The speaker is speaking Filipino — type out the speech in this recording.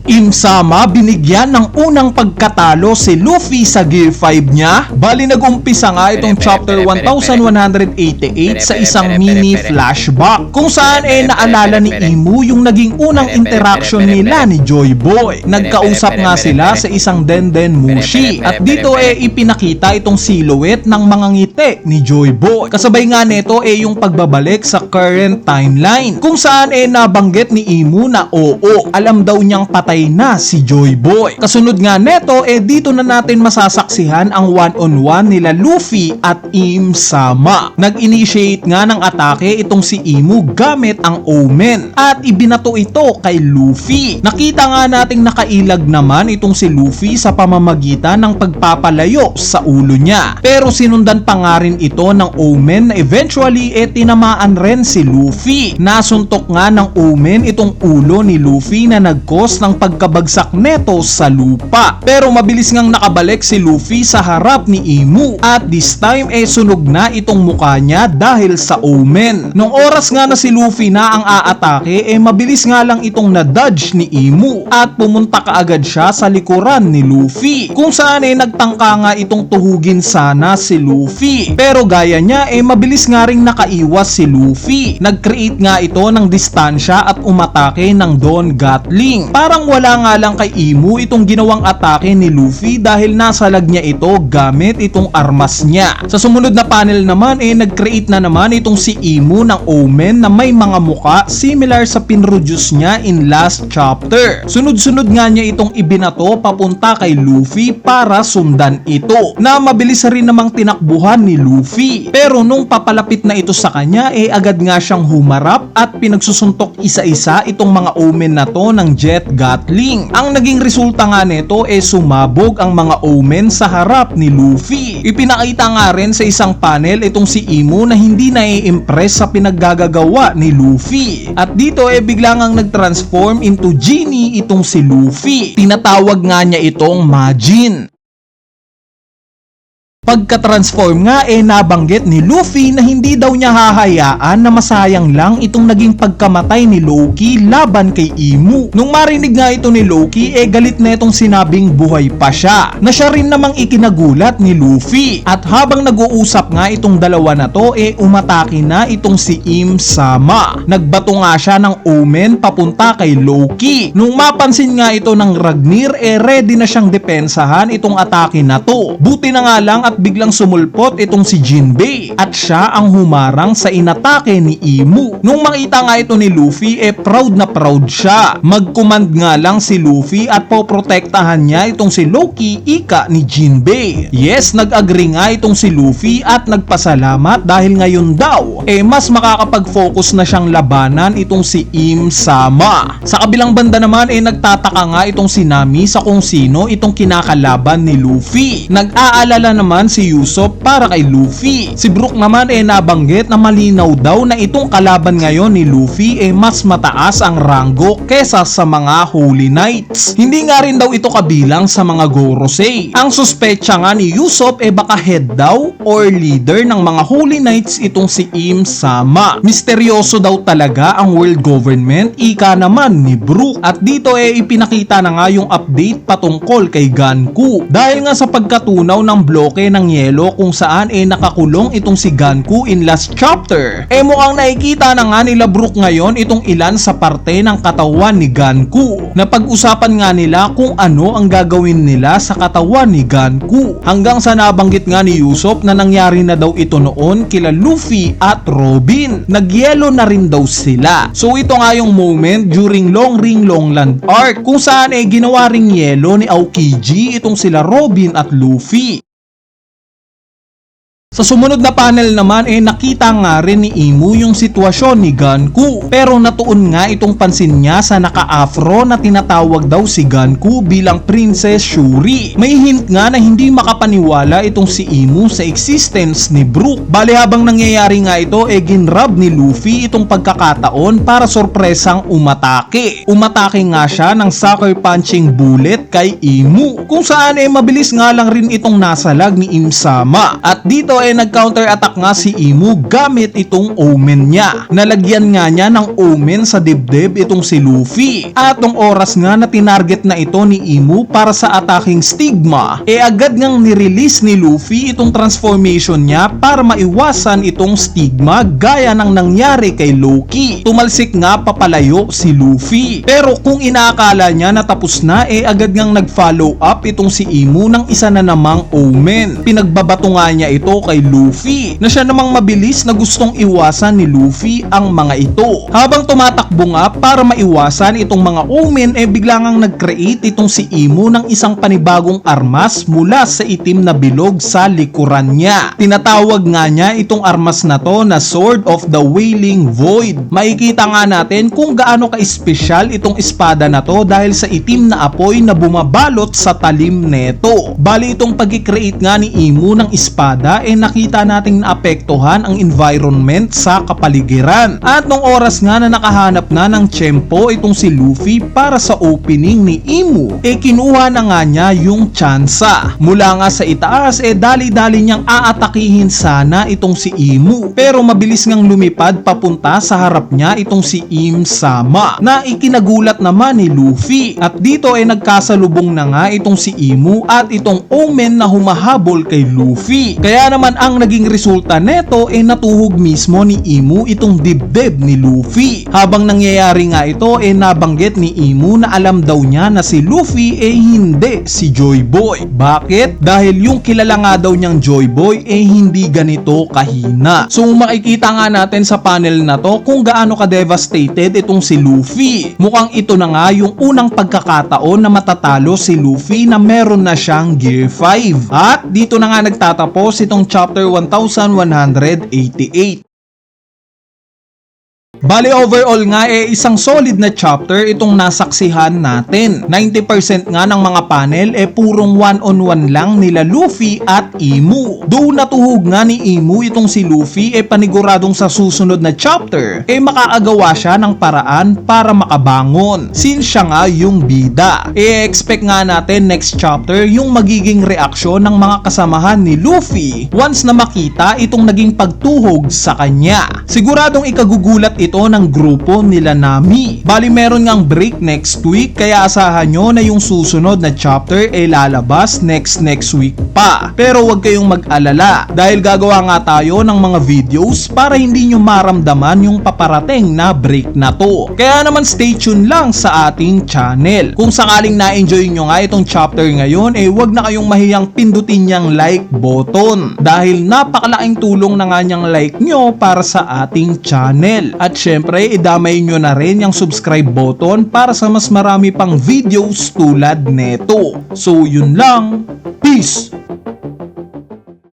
Im-sama binigyan ng unang pagkatalo si Luffy sa Gear 5 niya. Bali nag-umpisa nga itong chapter 1188 sa isang mini flashback kung saan naalala ni Imu yung naging unang interaction nila ni Joy Boy. Nagkausap nga sila sa isang Denden Mushi at dito ipinakita itong silhouette ng mga ngiti ni Joy Boy. Kasabay nga nito yung pagbabalik sa current timeline kung saan nabanggit ni Imu na oo, alam daw niyang patay na si Joy Boy. Kasunod nga neto dito na natin masasaksihan ang one-on-one nila Luffy at Im-sama. Nag-initiate nga ng atake itong si Imu gamit ang Omen at ibinato ito kay Luffy. Nakita nga nating nakailag naman itong si Luffy sa pamamagitan ng pagpapalayo sa ulo niya. Pero sinundan pa nga rin ito ng Omen na eventually tinamaan rin si Luffy. Nasuntok nga ng Omen itong ulo ni Luffy na nag-cause ng pagkabagsak neto sa lupa. Pero mabilis ngang nakabalik si Luffy sa harap ni Imu at this time sunog na itong mukha niya dahil sa Omen. Nung oras nga na si Luffy na ang aatake mabilis nga lang itong na-dodge ni Imu at pumunta kaagad siya sa likuran ni Luffy kung saan nagtangka nga itong tuhugin sana si Luffy. Pero gaya niya mabilis nga ring nakaiwas si Luffy. Nag-create nga ito ng distansya at umatake ng Dawn Gatling. Parang wala nga lang kay Imu itong ginawang atake ni Luffy dahil nasalag niya ito gamit itong armas niya. Sa sumunod na panel naman nag-create na naman itong si Imu ng Omen na may mga muka similar sa pinroduce niya in last chapter. Sunod-sunod nga niya itong ibinato papunta kay Luffy para sundan ito na mabilis rin namang tinakbuhan ni Luffy. Pero nung papalapit na ito sa kanya agad nga siyang humarap at pinagsusuntok isa-isa itong mga Omen na to ng Jet Gatling. Ang naging resulta nga nito sumabog ang mga Omen sa harap ni Luffy. Ipinakita nga rin sa isang panel itong si Imu na hindi na-impress sa pinaggagawa ni Luffy. At dito bigla ngang nag-transform into genie itong si Luffy. Tinatawag nga niya itong Majin. Pagka-transform nga nabanggit ni Luffy na hindi daw niya hahayaan na masayang lang itong naging pagkamatay ni Loki laban kay Imu. Nung marinig nga ito ni Loki galit na itong sinabing buhay pa siya na siya rin namang ikinagulat ni Luffy. At habang nag-uusap nga itong dalawa na to umatake na itong si Im-sama. Nagbato nga siya ng Omen papunta kay Loki. Nung mapansin nga ito ng Ragnir ready na siyang depensahan itong atake na to. Buti na nga lang at biglang sumulpot itong si Jinbei at siya ang humarang sa inatake ni Imu. Nung makita nga ito ni Luffy proud na proud siya. Mag-command nga lang si Luffy at poprotektahan niya itong si Loki ika ni Jinbei. Yes, nag-agree nga itong si Luffy at nagpasalamat dahil ngayon daw mas makakapag-focus na siyang labanan itong si Im-sama. Sa kabilang banda naman nagtataka nga itong si Nami sa kung sino itong kinakalaban ni Luffy. Nag-aalala naman si Usopp para kay Luffy. Si Brook naman nabanggit na malinaw daw na itong kalaban ngayon ni Luffy mas mataas ang ranggo kesa sa mga Holy Knights. Hindi nga rin daw ito kabilang sa mga Gorosei. Ang suspecha nga ni Usopp baka head daw or leader ng mga Holy Knights itong si Im-sama. Misteryoso daw talaga ang world government ika naman ni Brook. At dito ipinakita na nga yung update patungkol kay Ganku. Dahil nga sa pagkatunaw ng bloke ng yelo kung saan nakakulong itong si Ganku in last chapter. Mukhang nakikita na nga nila Brook ngayon itong ilan sa parte ng katawan ni Ganku. Napag-usapan nga nila kung ano ang gagawin nila sa katawan ni Ganku. Hanggang sa nabanggit nga ni Usopp na nangyari na daw ito noon kila Luffy at Robin. Nagyelo na rin daw sila. So ito nga yung moment during Long Ring Longland arc kung saan ginawa ring yelo ni Aokiji itong sila Robin at Luffy. Sa sumunod na panel naman nakita nga rin ni Imu yung sitwasyon ni Ganku. Pero natuon nga itong pansin niya sa naka-afro na tinatawag daw si Ganku bilang Princess Shuri. May hint nga na hindi makapaniwala itong si Imu sa existence ni Brook. Bali habang nangyayari nga ito ginrab ni Luffy itong pagkakataon para sorpresang umatake. Umatake nga siya ng sucker punching bullet kay Imu. Kung saan mabilis nga lang rin itong nasalag ni Im-sama. At dito nag-counter attack nga si Imu gamit itong omen niya. Nalagyan nga niya ng omen sa dibdib itong si Luffy. At nung oras nga na tinarget na ito ni Imu para sa attacking stigma, agad ngang nirelease ni Luffy itong transformation niya para maiwasan itong stigma gaya ng nangyari kay Loki. Tumalsik nga papalayo si Luffy. Pero kung inaakala niya na tapos na, agad ngang nag-follow up itong si Imu ng isa na namang omen. Pinagbabato nga niya ito kay Luffy na siya namang mabilis na gustong iwasan ni Luffy ang mga ito. Habang tumatakbo nga para maiwasan itong mga omen, bigla ngang nag-create itong si Imu ng isang panibagong armas mula sa itim na bilog sa likuran niya. Tinatawag nga niya itong armas na to na Sword of the Wailing Void. Makikita nga natin kung gaano ka-espesyal itong espada na to dahil sa itim na apoy na bumabalot sa talim neto. Bali itong pag-create nga ni Imu ng espada nakita nating naapektuhan ang environment sa kapaligiran. At nung oras nga na nakahanap na ng tiyempo itong si Luffy para sa opening ni Imu, kinuha na nga niya yung tsansa. Mula nga sa itaas dali-dali niyang aatakihin sana itong si Imu. Pero mabilis ngang lumipad papunta sa harap niya itong si Im-sama na ikinagulat naman ni Luffy. At dito nagkasalubong na nga itong si Imu at itong omen na humahabol kay Luffy. Kaya naman ang naging resulta neto natuhog mismo ni Imu itong dibdib ni Luffy. Habang nangyayari nga ito nabanggit ni Imu na alam daw niya na si Luffy hindi si Joy Boy. Bakit? Dahil yung kilala nga daw niyang Joy Boy hindi ganito kahina. So makikita nga natin sa panel na to kung gaano ka-devastated itong si Luffy. Mukhang ito na nga yung unang pagkakataon na matatalo si Luffy na meron na siyang Gear 5. At dito na nga nagtatapos itong chapter 1188. Bali overall nga isang solid na chapter itong nasaksihan natin. 90% nga ng mga panel purong one-on-one lang nila Luffy at Imu. Doon natuhog nga ni Imu itong si Luffy paniguradong sa susunod na chapter makaagawa siya ng paraan para makabangon since siya nga yung bida. Expect nga natin next chapter yung magiging reaksyon ng mga kasamahan ni Luffy once na makita itong naging pagtuhog sa kanya. Siguradong ikagugulat ito ng grupo nila Nami. Bali meron ngang break next week kaya asahan nyo na yung susunod na chapter lalabas next week pa. Pero huwag kayong mag-alala dahil gagawa nga tayo ng mga videos para hindi nyo maramdaman yung paparating na break na to. Kaya naman stay tuned lang sa ating channel. Kung sakaling na-enjoy nyo nga itong chapter ngayon huwag na kayong mahiyang pindutin niyang like button dahil napakalaking tulong na nga niyang like nyo para sa ating channel. At syempre, idamay nyo na rin yung subscribe button para sa mas marami pang videos tulad neto. So, yun lang. Peace!